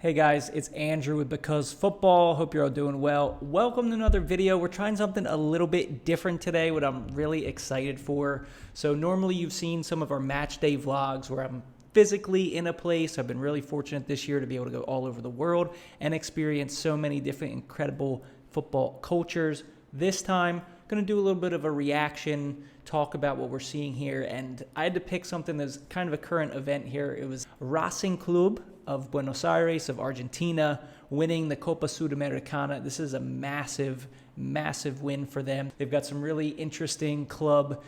Hey guys, it's Andrew with Because Football. Hope you're all doing well. Welcome to another video. We're trying something a little bit different today, what I'm really excited for. So normally you've seen some of our match day vlogs where I'm physically in a place. I've been really fortunate this year to be able to go all over the world and experience so many different incredible football cultures. This time, I'm going to do a little bit of a reaction, talk about what we're seeing here, and I had to pick something that's kind of a current event here. It was Racing Club of Buenos Aires of Argentina winning the Copa Sudamericana. This is a massive, massive win for them. They've got some really interesting club,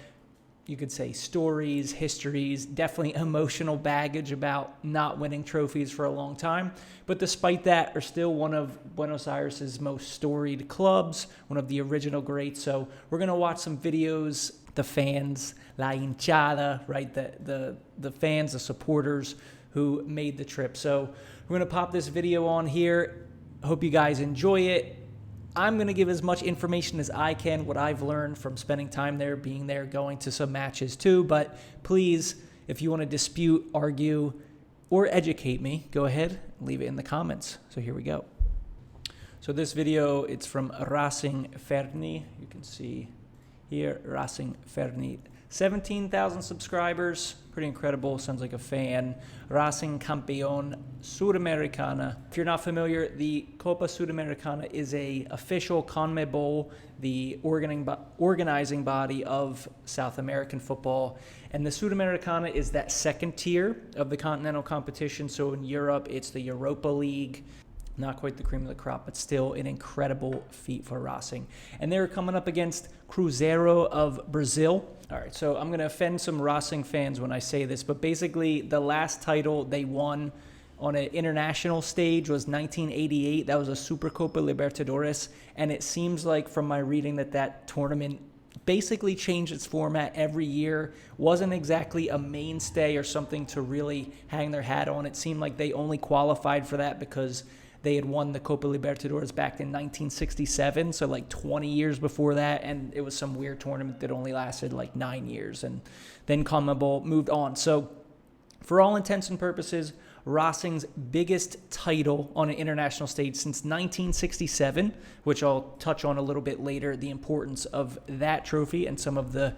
you could say, stories, histories, definitely emotional baggage about not winning trophies for a long time. But despite that, are still one of Buenos Aires' most storied clubs, one of the original greats. So we're going to watch some videos, the fans, la hinchada, right? The fans, the supporters who made the trip. So we're going to pop this video on here. Hope you guys enjoy it. I'm going to give as much information as I can, what I've learned from spending time there, being there, going to some matches too. But please, if you want to dispute, argue, or educate me, go ahead, leave it in the comments. So here we go. So this video, it's from Racing Ferni. You can see here, Racing Ferni. 17,000 subscribers, pretty incredible, sounds like a fan. Racing Campeón Sudamericana. If you're not familiar, the Copa Sudamericana is a official CONMEBOL, the organizing body of South American football. And the Sudamericana is that second tier of the continental competition. So in Europe, it's the Europa League. Not quite the cream of the crop, but still an incredible feat for Racing. And they're coming up against Cruzeiro of Brazil. All right, so I'm going to offend some Racing fans when I say this, but basically the last title they won on an international stage was 1988. That was a Supercopa Libertadores, and it seems like from my reading that tournament basically changed its format every year. Wasn't exactly a mainstay or something to really hang their hat on. It seemed like they only qualified for that because they had won the Copa Libertadores back in 1967, so like 20 years before that, and it was some weird tournament that only lasted like 9 years, and then CONMEBOL moved on. So for all intents and purposes, Racing's biggest title on an international stage since 1967, which I'll touch on a little bit later, the importance of that trophy and some of the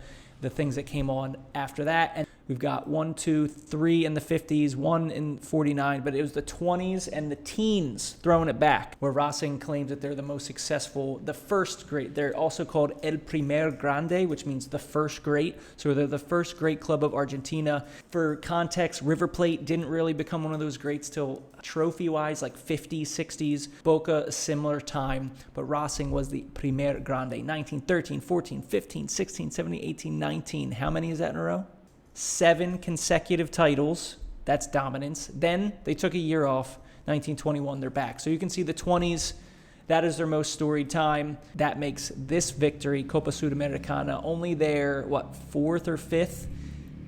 things that came on after that. And we've got 1, 2, 3 in the 50s, 1 in 49, but it was the 20s and the teens throwing it back, where Racing claims that they're the most successful, the first great. They're also called El Primer Grande, which means the first great. So they're the first great club of Argentina. For context, River Plate didn't really become one of those greats till trophy-wise, like 50s, 60s. Boca, a similar time, but Racing was the Primer Grande. 1913, 14, 15, 16, 17, 18, 19. How many is that in a row? 7 consecutive titles. That's dominance. Then they took a year off. 1921, they're back. So you can see the 20s, that is their most storied time. That makes this victory, Copa Sudamericana, only their, 4th or 5th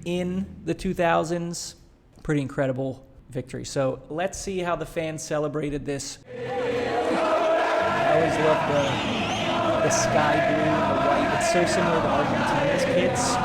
in the 2000s. Pretty incredible victory. So let's see how the fans celebrated this. I always love the sky blue and the white. It's so similar to Argentina's kits.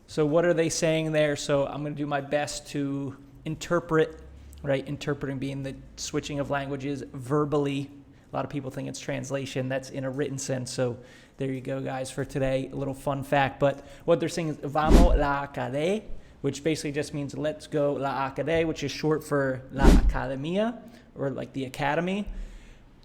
So what are they saying there? So I'm going to do my best to interpret, right? Interpreting being the switching of languages verbally. A lot of people think it's translation. That's in a written sense. So there you go, guys, for today. A little fun fact. But what they're saying is Vamos la Acadé, which basically just means let's go la Acadé, which is short for la Academia, or like the academy.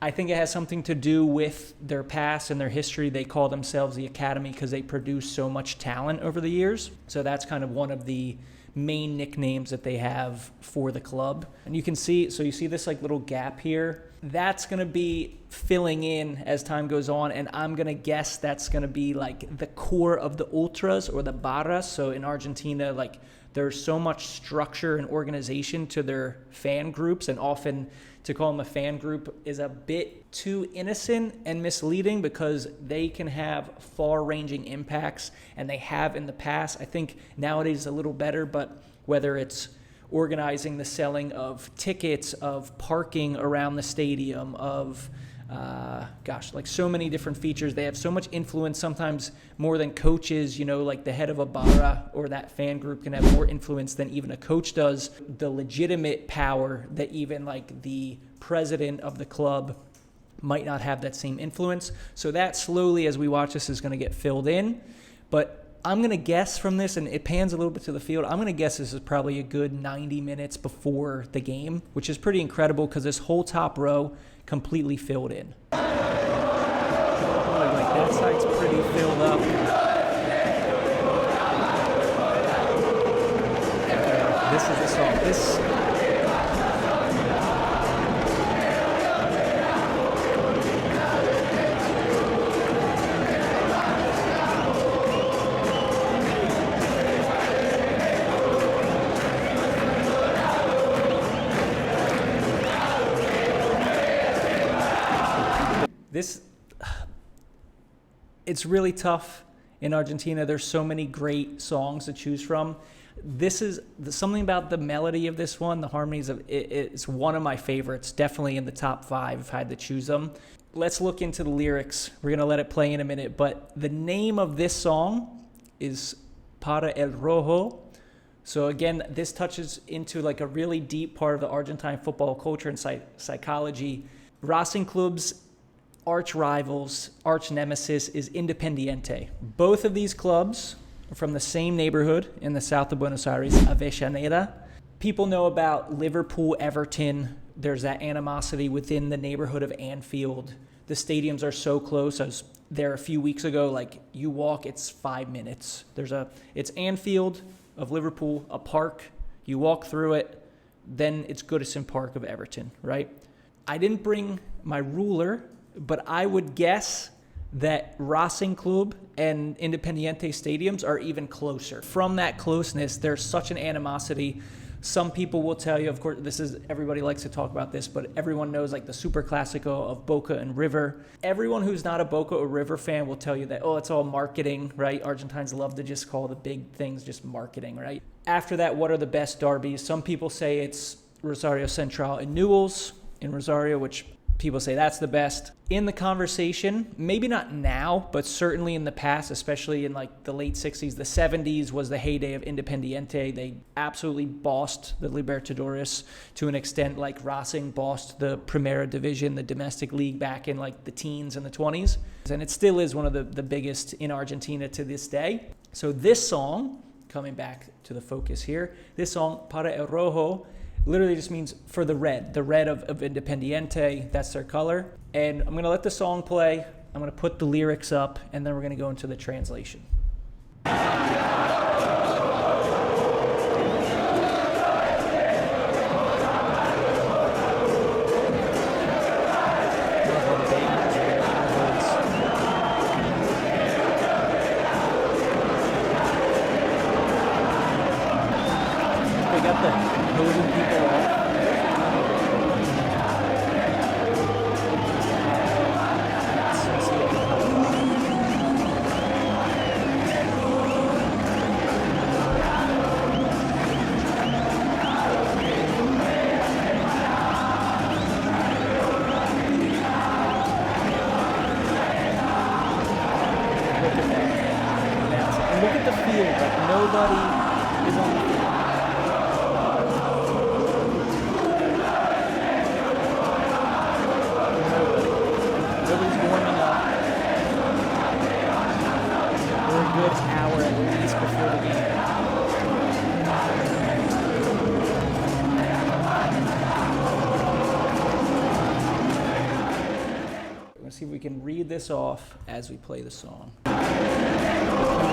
I think it has something to do with their past and their history. They call themselves the Academy because they produce so much talent over the years. So that's kind of one of the main nicknames that they have for the club. And you can see, so you see this like little gap here. That's going to be filling in as time goes on. And I'm going to guess that's going to be like the core of the ultras or the barras. So in Argentina, like there's so much structure and organization to their fan groups, and often to call them a fan group is a bit too innocent and misleading because they can have far-ranging impacts, and they have in the past. I think nowadays a little better, but whether it's organizing the selling of tickets, of parking around the stadium, of Gosh, like so many different features. They have so much influence, sometimes more than coaches, you know, like the head of a barra or that fan group can have more influence than even a coach does. The legitimate power that even like the president of the club might not have that same influence. So that slowly, as we watch this, is going to get filled in. But I'm going to guess from this, and it pans a little bit to the field, I'm going to guess this is probably a good 90 minutes before the game, which is pretty incredible because this whole top row completely filled in. Like that side's pretty filled up. This is the song. It's really tough in Argentina. There's so many great songs to choose from. This is something about the melody of this one, the harmonies of it. It's one of my favorites, definitely in the top 5 if I had to choose them. Let's look into the lyrics. We're going to let it play in a minute, but the name of this song is Para el Rojo. So again, this touches into like a really deep part of the Argentine football culture and psychology. Racing Club's arch rivals, arch nemesis is Independiente. Both of these clubs are from the same neighborhood in the south of Buenos Aires, Avellaneda. People know about Liverpool, Everton. There's that animosity within the neighborhood of Anfield. The stadiums are so close. I was there a few weeks ago. Like you walk, it's 5 minutes. It's Anfield of Liverpool, a park. You walk through it, then it's Goodison Park of Everton, right? I didn't bring my ruler, but I would guess that Racing Club and Independiente stadiums are even closer. From that closeness, there's such an animosity. Some people will tell you, of course, everybody likes to talk about this, but everyone knows like the Super Clásico of Boca and River. Everyone who's not a Boca or River fan will tell you that, oh, it's all marketing, right? Argentines love to just call the big things just marketing, right? After that, what are the best derbies? Some people say it's Rosario Central and Newell's in Rosario, which people say that's the best. In the conversation, maybe not now, but certainly in the past, especially in like the late 60s, the 70s was the heyday of Independiente. They absolutely bossed the Libertadores to an extent like Racing bossed the Primera Division, the domestic league back in like the teens and the 20s. And it still is one of the biggest in Argentina to this day. So this song, coming back to the focus here, this song, Para el Rojo, literally just means for the red of Independiente. That's their color. And I'm going to let the song play. I'm going to put the lyrics up, and then we're going to go into the translation. They got the hosing people off. Look at the field, like nobody is on the field. Nobody's warming up. We're a good hour at least before the game. We're going to see if we can read this off as we play the song.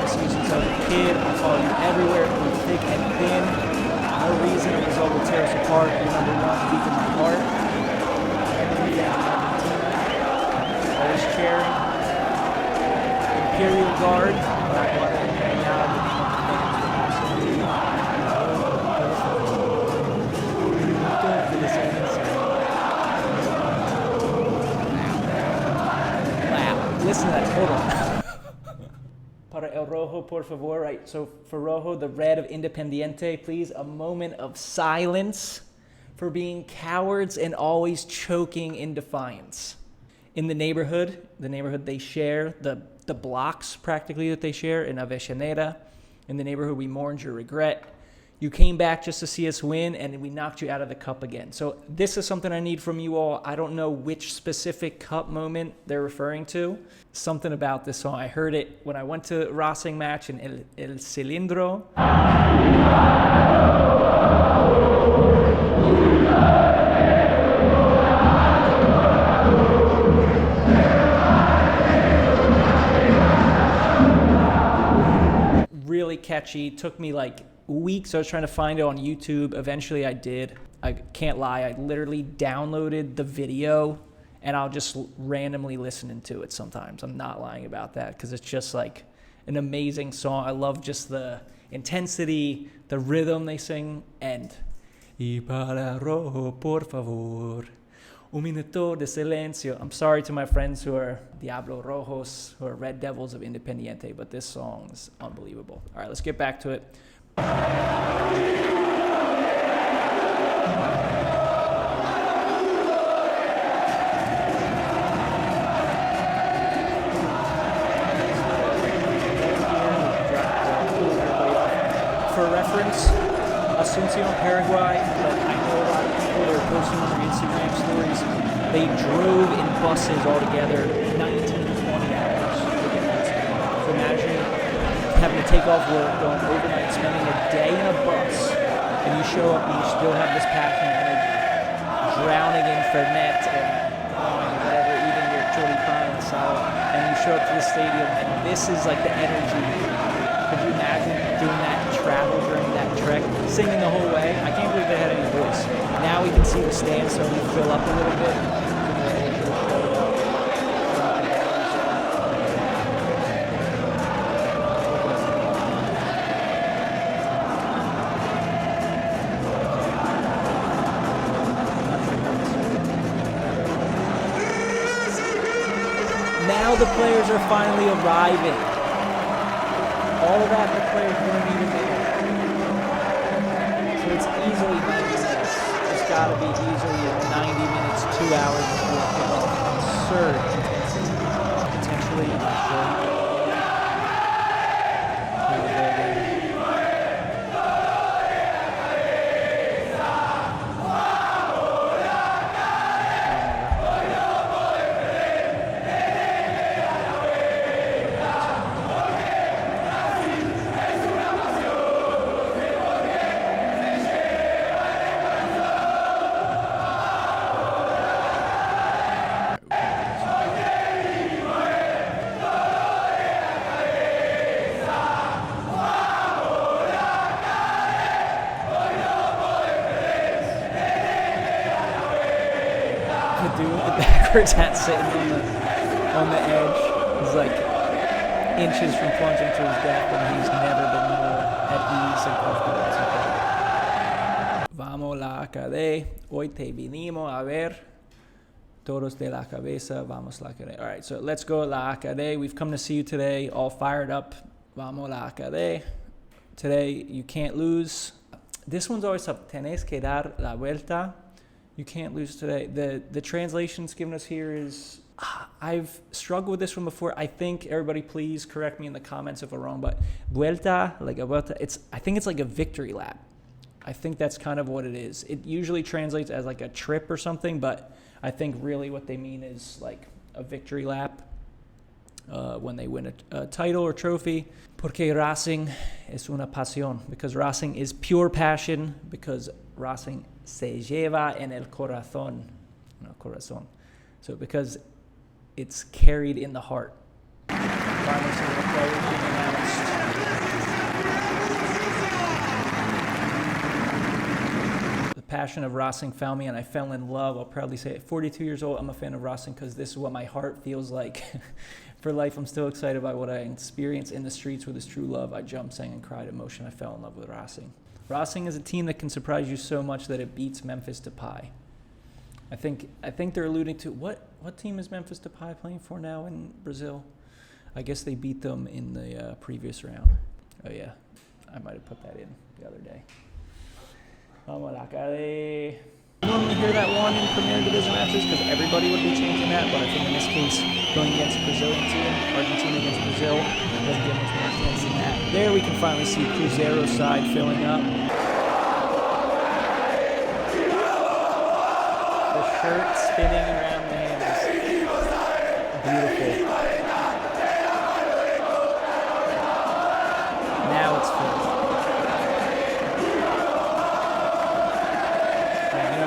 Since I was a kid, I'll follow you everywhere, through thick and thin. No reason a result will tear us apart. You're number one, deep in my heart. Always cheering. Imperial Guard. Wow. Listen to that. Hold on. Para el Rojo, por favor, right? So for Rojo, the red of Independiente, please, a moment of silence for being cowards and always choking in defiance. in the neighborhood they share, the blocks practically that they share in Avellaneda. In the neighborhood, we mourned your regret. You came back just to see us win, and we knocked you out of the cup again. So this is something I need from you all. I don't know which specific cup moment they're referring to. Something about this song. I heard it when I went to Racing match in El Cilindro. Really catchy. Took me like weeks. I was trying to find it on YouTube. Eventually I did. I can't lie. I literally downloaded the video and I'll just randomly listen to it sometimes. I'm not lying about that because it's just like an amazing song. I love just the intensity, the rhythm they sing, and Y para rojo, por favor, un minuto de silencio. I'm sorry to my friends who are Diablo Rojos, who are Red Devils of Independiente, but this song is unbelievable. All right, let's get back to it. For reference, Asunción, Paraguay, but I know a lot of people that are posting on their Instagram stories, they drove in buses altogether 19 to 20 hours to get to this game. So imagine having to take off work, going overnight, spending a day in a bus, and you show up and you still have this passion and energy, drowning in fernet and whatever, eating your choripan and salad, and you show up to the stadium, and this is like the energy. Could you imagine doing that travel during that trek, singing the whole way? I can't believe they had any voice. Now we can see the stands starting to fill up a little bit. Now the players are finally arriving. All of that the players weren't even there. So it's easily 90 minutes. It's got to be easily 90 minutes, 2 hours before kickoff. Absurd intensity. Potentially, I'm not sure. Dude with the backwards hat sitting on the edge. He's like inches from plunging to his death, and he's never been more at ease and comfortable. Vamos la ACADE, hoy te vinimos a ver. Todos de la cabeza, vamos la ACADE. All right, so let's go la ACADE. We've come to see you today, all fired up. Vamos la ACADE. Today, you can't lose. This one's always up. Tenés que dar la vuelta. You can't lose today. The translation's given us here is, I've struggled with this one before. I think, everybody please correct me in the comments if I'm wrong, but vuelta, like a vuelta, I think it's like a victory lap. I think that's kind of what it is. It usually translates as like a trip or something, but I think really what they mean is like a victory lap when they win a title or trophy. Porque Racing es una pasión, because Racing is pure passion, because Racing se lleva en el corazón. No, corazón. So because it's carried in the heart. Finally, some of the players being announced. The passion of Racing found me, and I fell in love. I'll proudly say it. 42 years old, I'm a fan of Racing because this is what my heart feels like. For life, I'm still excited by what I experience in the streets with this true love. I jumped, sang, and cried emotion. I fell in love with Racing. Racing is a team that can surprise you so much that it beats Memphis Depay. I think they're alluding to what team is Memphis Depay playing for now in Brazil? I guess they beat them in the previous round. Oh yeah, I might have put that in the other day. Vamos la ACADE. Normally hear that one in Premier Division matches because everybody would be changing that, but I think in this case, going against Brazilian team, Argentina against Brazil, doesn't get much more intense than that. There we can finally see Cruzeiro's side filling up. The shirt spinning around the hand is beautiful. Now it's filled.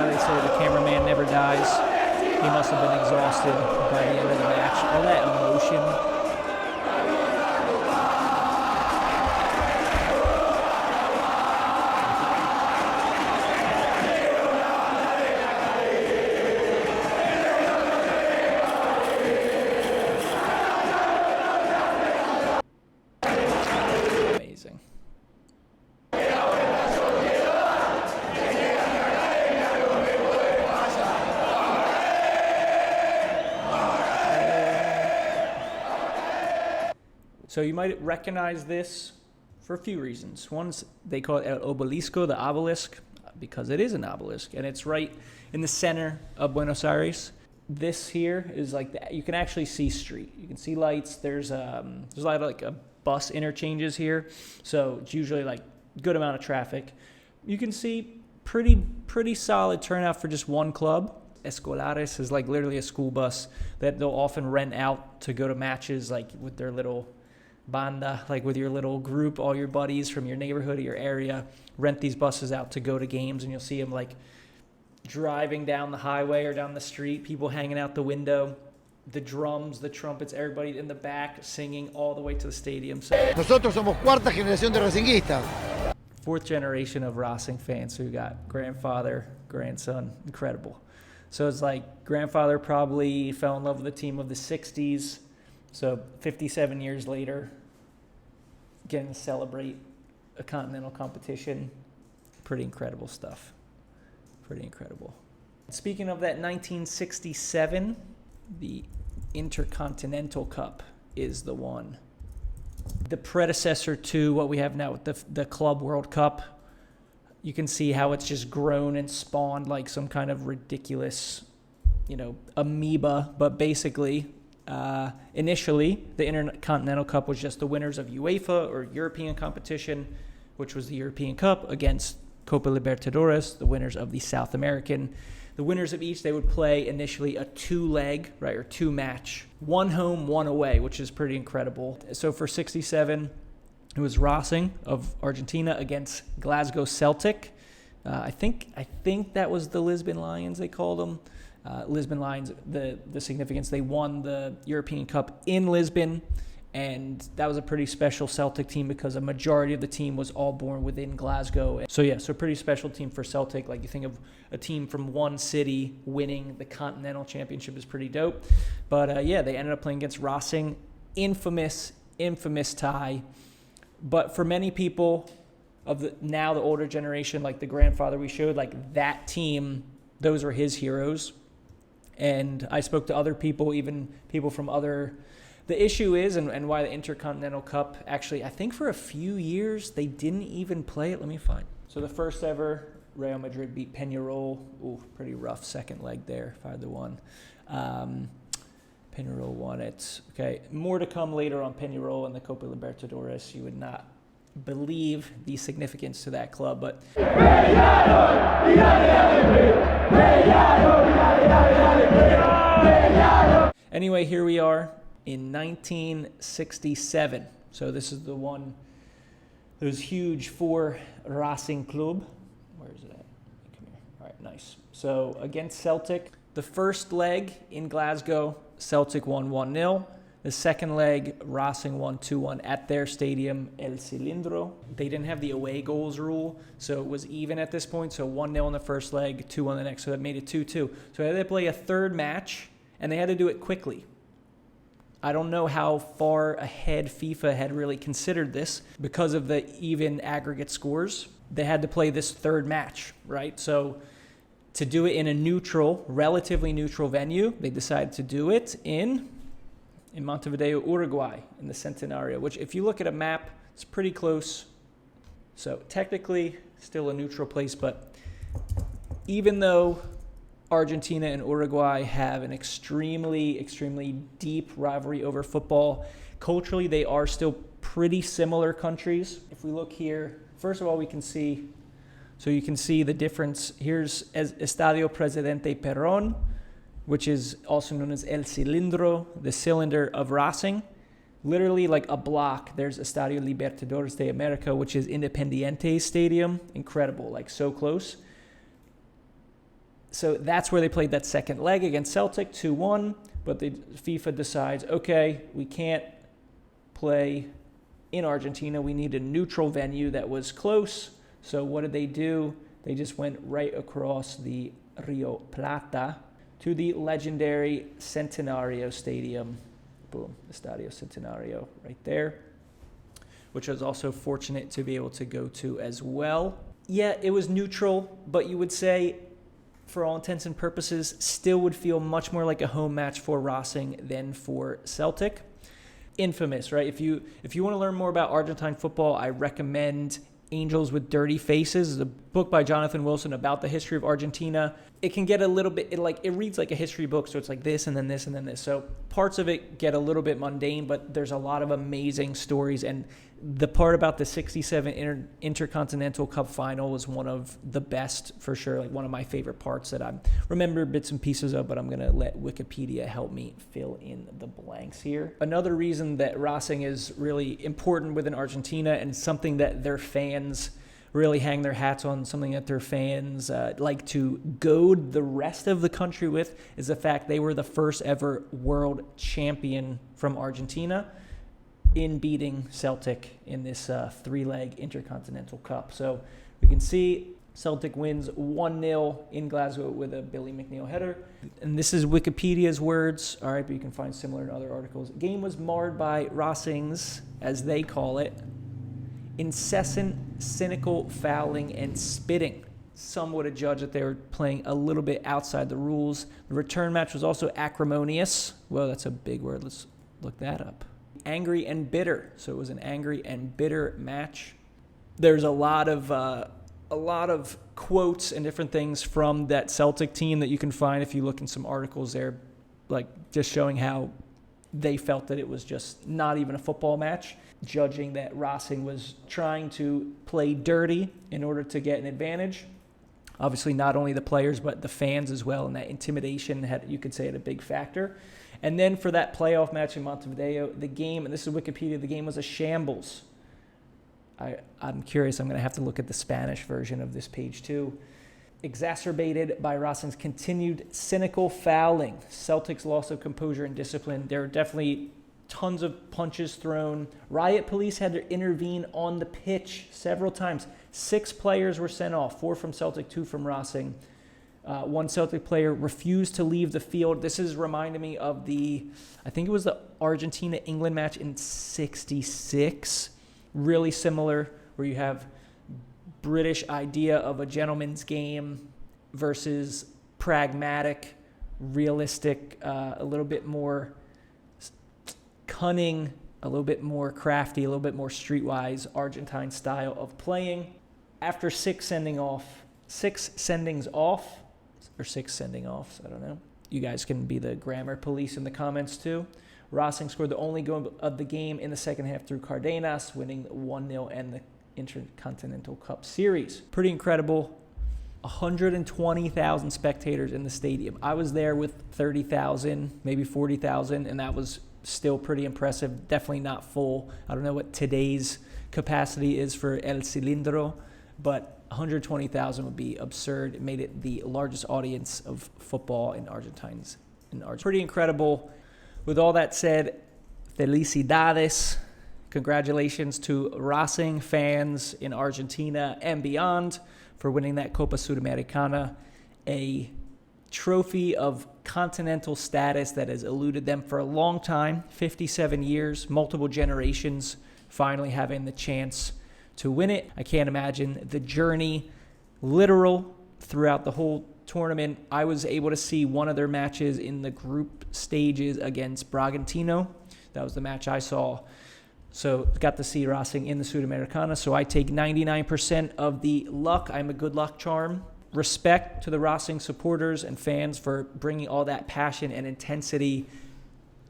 They say the cameraman never dies. He must have been exhausted by the end of the match. All that emotion. Amazing. So you might recognize this for a few reasons. One, they call it El Obelisco, the obelisk, because it is an obelisk, and it's right in the center of Buenos Aires. This here is like you can actually see street. You can see lights. There's a lot of like bus interchanges here, so it's usually like good amount of traffic. You can see pretty solid turnout for just one club. Escolares is like literally a school bus that they'll often rent out to go to matches, like with their little banda, like with your little group, all your buddies from your neighborhood or your area, rent these buses out to go to games, and you'll see them like driving down the highway or down the street, people hanging out the window, the drums, the trumpets, everybody in the back singing all the way to the stadium. So nosotros somos cuarta generación de racinguistas. Fourth generation of Racing fans who got grandfather, grandson, incredible. So it's like grandfather probably fell in love with the team of the 60s. So 57 years later, getting to celebrate a continental competition, pretty incredible stuff. Pretty incredible. Speaking of that 1967, the Intercontinental Cup is the one. The predecessor to what we have now with the Club World Cup. You can see how it's just grown and spawned like some kind of ridiculous, amoeba. But basically, initially, the Intercontinental Cup was just the winners of UEFA or European competition, which was the European Cup, against Copa Libertadores, the winners of the South American. The winners of each, they would play initially a two-leg, right, or two-match, one home, one away, which is pretty incredible. So for 67, it was Racing of Argentina against Glasgow Celtic. I think that was the Lisbon Lions, they called them. Lisbon Lions, the significance, they won the European Cup in Lisbon, and that was a pretty special Celtic team because a majority of the team was all born within Glasgow. So pretty special team for Celtic. Like, you think of a team from one city winning the Continental Championship is pretty dope. But they ended up playing against Racing. Infamous tie. But for many people of the older generation, like the grandfather we showed, like that team, those are his heroes. And I spoke to other people, even people from other. The issue is, and why the Intercontinental Cup, actually, I think for a few years, they didn't even play it. Let me find. So the first ever, Real Madrid beat Peñarol. Ooh, pretty rough second leg there, 5-1. Peñarol won it. Okay, more to come later on Peñarol and the Copa Libertadores. You would not believe the significance to that club, but anyway, here we are in 1967. So this is the one that was huge for Racing Club. Where is it at? Come here. All right, nice. So against Celtic, the first leg in Glasgow, Celtic won 1-0. The second leg, Racing won 2-1 at their stadium, El Cilindro. They didn't have the away goals rule, so it was even at this point. So 1-0 in the first leg, 2-1 the next, so that made it 2-2. So they had to play a third match, and they had to do it quickly. I don't know how far ahead FIFA had really considered this because of the even aggregate scores. They had to play this third match, right? So to do it in a relatively neutral venue, they decided to do it in Montevideo, Uruguay, in the Centenario, which if you look at a map, it's pretty close. So technically still a neutral place, but even though Argentina and Uruguay have an extremely, extremely deep rivalry over football, culturally they are still pretty similar countries. If we look here, first of all, we can see, so you can see the difference. Here's Estadio Presidente Perón, which is also known as El Cilindro, the cylinder of Racing. Literally like a block, there's Estadio Libertadores de America, which is Independiente Stadium. Incredible, like so close. So that's where they played that second leg against Celtic, 2-1. But the FIFA decides, okay, we can't play in Argentina. We need a neutral venue that was close. So what did they do? They just went right across the Rio Plata to the legendary Centenario Stadium. Boom, Estadio Centenario right there, which I was also fortunate to be able to go to as well. Yeah, it was neutral, but you would say, for all intents and purposes, still would feel much more like a home match for Racing than for Celtic. Infamous, right? If you want to learn more about Argentine football, I recommend Angels with Dirty Faces, a book by Jonathan Wilson about the history of Argentina. It can get a little bit, it reads like a history book, so it's like this and then this and then this. So parts of it get a little bit mundane, but there's a lot of amazing stories. And the part about the 67 Intercontinental Cup Final was one of the best for sure, like one of my favorite parts that I remember bits and pieces of, but I'm going to let Wikipedia help me fill in the blanks here. Another reason that Racing is really important within Argentina and something that their fans really hang their hats on, something that their fans like to goad the rest of the country with, is the fact they were the first ever world champion from Argentina in beating Celtic in this three-leg Intercontinental Cup. So we can see Celtic wins 1-0 in Glasgow with a Billy McNeil header. And this is Wikipedia's words, all right, but you can find similar in other articles. The game was marred by Racing's, as they call it, incessant, cynical fouling and spitting. Some would have judged that they were playing a little bit outside the rules. The return match was also acrimonious. Well, that's a big word. Let's look that up. Angry and bitter. So it was an angry and bitter match. There's a lot of quotes and different things from that Celtic team that you can find if you look in some articles there, like just showing how they felt that it was just not even a football match, judging that Racing was trying to play dirty in order to get an advantage. Obviously, not only the players, but the fans as well, and that intimidation had, you could say, had a big factor. And then for that playoff match in Montevideo, the game, and this is Wikipedia, the game was a shambles. I'm curious, I'm going to have to look at the Spanish version of this page too. Exacerbated by Racing's continued cynical fouling, Celtic's loss of composure and discipline. There were definitely tons of punches thrown. Riot police had to intervene on the pitch several times. 6 players were sent off, 4 from Celtic, 2 from Racing. One Celtic player refused to leave the field. This is reminding me of I think it was the Argentina-England match in '66. Really similar, where you have British idea of a gentleman's game versus pragmatic, realistic, a little bit more cunning, a little bit more crafty, a little bit more streetwise Argentine style of playing. After 6 sendings off, I don't know. You guys can be the grammar police in the comments too. Racing scored the only goal of the game in the second half through Cardenas, winning 1-0 and the Intercontinental Cup Series. Pretty incredible. 120,000 spectators in the stadium. I was there with 30,000, maybe 40,000, and that was still pretty impressive. Definitely not full. I don't know what today's capacity is for El Cilindro, but 120,000 would be absurd. It made it the largest audience of football in Argentina. Pretty incredible. With all that said, felicidades. Congratulations to Racing fans in Argentina and beyond for winning that Copa Sudamericana, a trophy of continental status that has eluded them for a long time, 57 years, multiple generations, finally having the chance to win it. I can't imagine the journey, literal, throughout the whole tournament. I was able to see one of their matches in the group stages against Bragantino. That was the match I saw. So got to see Racing in the Sudamericana. So I take 99% of the luck. I'm a good luck charm. respect to the Racing supporters and fans for bringing all that passion and intensity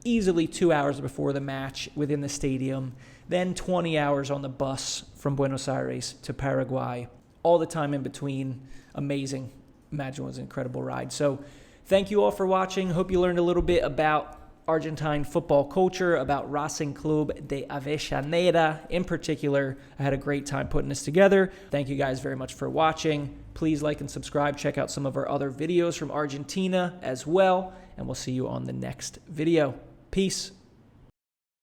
easily 2 hours before the match within the stadium, then 20 hours on the bus from Buenos Aires to Paraguay, all the time in between. Amazing. Imagine it was an incredible ride. So thank you all for watching. Hope you learned a little bit about Argentine football culture, about Racing Club de Avellaneda in particular. I had a great time putting this together. Thank you guys very much for watching. Please like and subscribe. Check out some of our other videos from Argentina as well, and we'll see you on the next video. Peace.